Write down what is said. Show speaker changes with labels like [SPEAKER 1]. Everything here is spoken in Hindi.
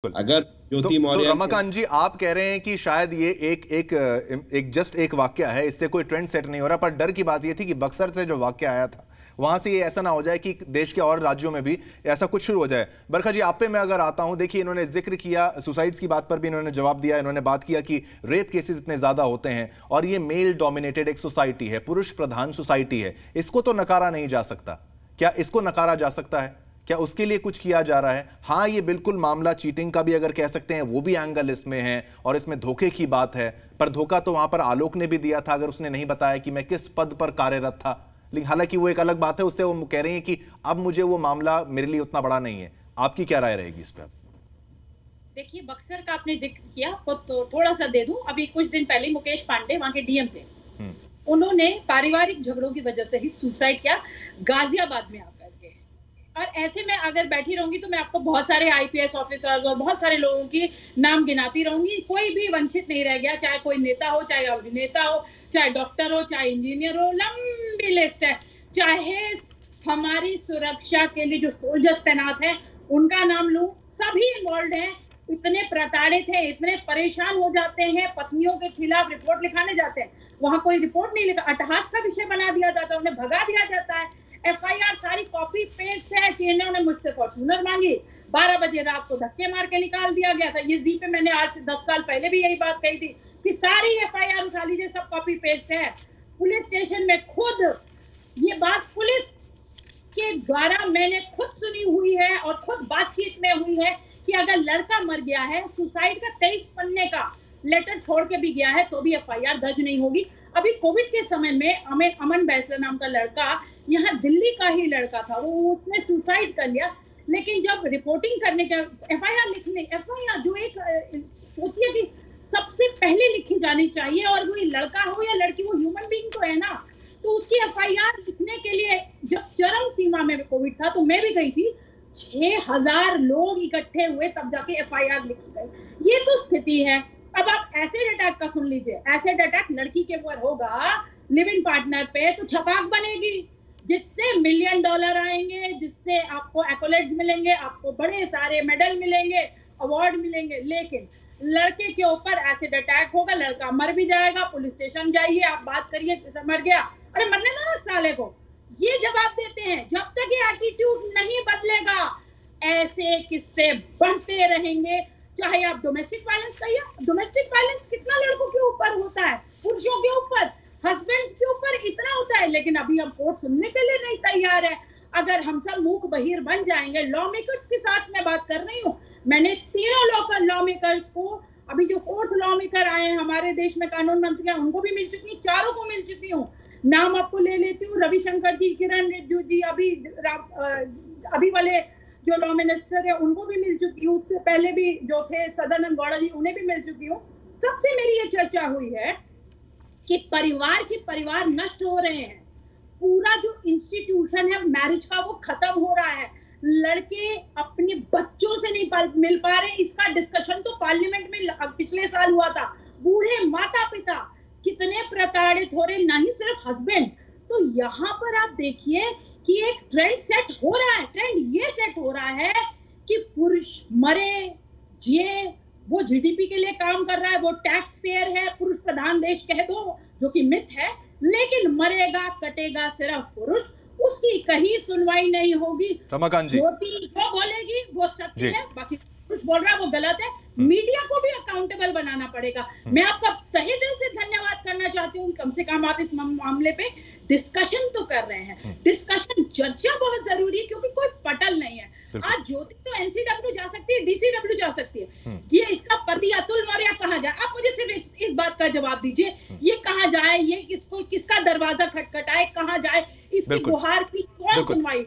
[SPEAKER 1] अगर ज्योति मौर्य
[SPEAKER 2] तो रमाकांत जी, आप कह रहे हैं कि शायद ये एक वाक्य है, इससे कोई ट्रेंड सेट नहीं हो रहा, पर डर की बात ये थी कि बक्सर से जो वाक्य आया था वहां से ये ऐसा ना हो जाए कि देश के और राज्यों में भी ऐसा कुछ शुरू हो जाए। बरखा जी, आप पे मैं अगर आता हूं, देखिए इन्होंने जिक्र किया सुसाइड्स की बात पर भी इन्होंने जवाब दिया, इन्होंने बात किया कि रेप केसेस इतने ज्यादा होते हैं और ये मेल डोमिनेटेड एक सोसाइटी है, पुरुष प्रधान सोसाइटी है, इसको तो नकारा नहीं जा सकता। क्या इसको नकारा जा सकता है? क्या उसके लिए कुछ किया जा रहा है? हाँ, ये बिल्कुल मामला चीटिंग का भी अगर कह सकते हैं, वो भी एंगल इसमें है और इसमें धोखे की बात है, पर धोखा तो वहां पर आलोक ने भी दिया था अगर उसने नहीं बताया कि मैं किस पद पर कार्यरत था। लेकिन हालांकि वो एक अलग बात है, उससे वो कह रही हैं कि अब मुझे वो मामला मेरे लिए उतना बड़ा नहीं है। आपकी क्या राय रहेगी इस पर?
[SPEAKER 3] देखिए, बक्सर का आपने जिक्र किया तो थोड़ा सा दे दूं। अभी कुछ दिन पहले मुकेश पांडे वहां के डीएम थे, उन्होंने पारिवारिक झगड़ों की वजह से ही सुसाइड किया गाजियाबाद में आकर के। और ऐसे में अगर बैठी रहूंगी तो मैं आपको बहुत सारे आईपीएस ऑफिसर्स और बहुत सारे लोगों की नाम गिनाती रहूंगी, कोई भी वंचित नहीं रह गया, चाहे कोई नेता हो, चाहे अभिनेता हो, चाहे डॉक्टर हो, चाहे इंजीनियर हो, लंबी लिस्ट है। चाहे हमारी सुरक्षा के लिए जो सोल्जर्स तैनात हैं उनका नाम लूं, सभी इन्वॉल्व हैं। इतने प्रताड़ित हैं, इतने परेशान हो जाते हैं, पत्नियों के खिलाफ रिपोर्ट लिखाने जाते हैं, वहां कोई रिपोर्ट नहीं लिखा, अट्टहास का विषय बना दिया जाता है, उन्हें भगा दिया जाता है। एफआईआर सारी कॉपी पेस्ट है कि इन्होंने मुझसे फॉर्च्यूनर मांगी, 12 बजे रात को धक्के मार के निकाल दिया गया था। ये जी पे मैंने आज से 10 साल पहले भी यही बात कही थी कि सारी एफआईआर उठा लीजिए, सब कॉपी पेस्ट है। पुलिस स्टेशन में खुद ये बात पुलिस के द्वारा मैंने खुद सुनी हुई है और खुद बातचीत में हुई है कि अगर लड़का मर गया है, सुसाइड का 23 पन्ने का लेटर छोड़ के भी गया है, तो भी एफआईआर दर्ज नहीं होगी। अभी कोविड के समय में अमन बैसलर नाम का लड़का, यहाँ दिल्ली का ही लड़का था, वो उसने सुसाइड कर लिया। लेकिन जब रिपोर्टिंग करने के एफआईआर जो एक सोचिए कि सबसे पहले लिखी जानी चाहिए, और वो लड़का हो या लड़की, वो ह्यूमन बीइंग तो है ना, तो उसकी एफआईआर लिखने के लिए जब चरम सीमा में कोविड था तो मैं भी गई थी, 6000 लोग इकट्ठे हुए तब जाके एफआईआर लिखी गई। ये तो स्थिति है। अब आप एसिड अटैक का सुन लीजिए, एसिड अटैक लड़की के ऊपर होगा लिव इन पार्टनर पे, तो छपाक बनेगी जिससे $1 मिलियन आएंगे, जिससे आपको एक्कोलेट्स मिलेंगे, आपको बड़े सारे मेडल मिलेंगे, अवार्ड मिलेंगे। लेकिन लड़के के ऊपर एसिड अटैक होगा, लड़का मर भी जाएगा, पुलिस स्टेशन जाइए, आप बात करिए मर गया, अरे मरने दो ना साले को। ये जवाब देते हैं। जब तक ये एटीट्यूड नहीं बदलेगा, ऐसे किस्से बढ़ते रहेंगे। चाहे आप डोमेस्टिक वायलेंस कहिए, डोमेस्टिक वायलेंस कितना लड़कों के ऊपर होता है, पुरुषों के ऊपर, हस्बैंड्स के ऊपर इतना होता है, लेकिन अभी हम कोर्ट सुनने के लिए नहीं तैयार है। अगर हम सब मूक बहिर बन जाएंगे, लॉ मेकर्स के साथ मैं बात कर रही हूँ, मैंने 13 लॉ मेकर्स को, अभी जो 4th लॉ मेकर आए हैं हमारे देश में, कानून मंत्री हैं, उनको भी मिल चुकी हूँ, 4 को मिल चुकी हूँ। नाम आपको ले लेती हूँ, रविशंकर जी, किरण रिजिजू जी, अभी वाले जो लॉ मिनिस्टर है उनको भी मिल चुकी हूँ, उससे पहले भी जो थे सदानंद गौड़ा जी, उन्हें भी मिल चुकी हूँ। सबसे मेरी ये चर्चा हुई है कि परिवार नष्ट हो रहे हैं, पूरा जो इंस्टीट्यूशन है मैरिज का वो खत्म हो रहा है, लड़के अपने बच्चों से नहीं मिल पा रहे। इसका डिस्कशन तो पार्लियामेंट में पिछले साल हुआ था। बूढ़े माता पिता कितने प्रताड़ित हो रहे, नहीं सिर्फ हस्बैंड। तो यहाँ पर आप देखिए कि एक ट्रेंड सेट हो रहा है। ट्रेंड ये सेट हो रहा है कि पुरुष मरे जिए, वो जीडीपी के लिए काम कर रहा है, वो टैक्स पेयर है, पुरुष प्रधान देश कह दो, जो कि मिथ है, लेकिन मरेगा कटेगा सिर्फ पुरुष, उसकी कहीं सुनवाई नहीं होगी।
[SPEAKER 2] रमाकांत जी,
[SPEAKER 3] ज्योति वो बोलेगी वो सत्य है, बाकी कुछ बोल रहा है वो गलत है। मीडिया को भी अकाउंटेबल बनाना पड़ेगा। मैं आपका तहे दिल से धन्यवाद करना चाहती हूँ, कम से कम आप इस मामले पे डिस्कशन तो कर रहे हैं। डिस्कशन, चर्चा बहुत जरूरी है, क्योंकि कोई पटल नहीं है। आज ज्योति तो एनसीडब्ल्यू जा सकती है, डीसीडब्ल्यू जा सकती है, ये इसका पति अतुल मौर्य कहाँ जाए? आप मुझे सिर्फ इस बात का जवाब दीजिए, ये कहाँ जाए, ये किसका दरवाजा खटखटाए, कहाँ जाए, इसकी गुहार की कौन सुनवाई?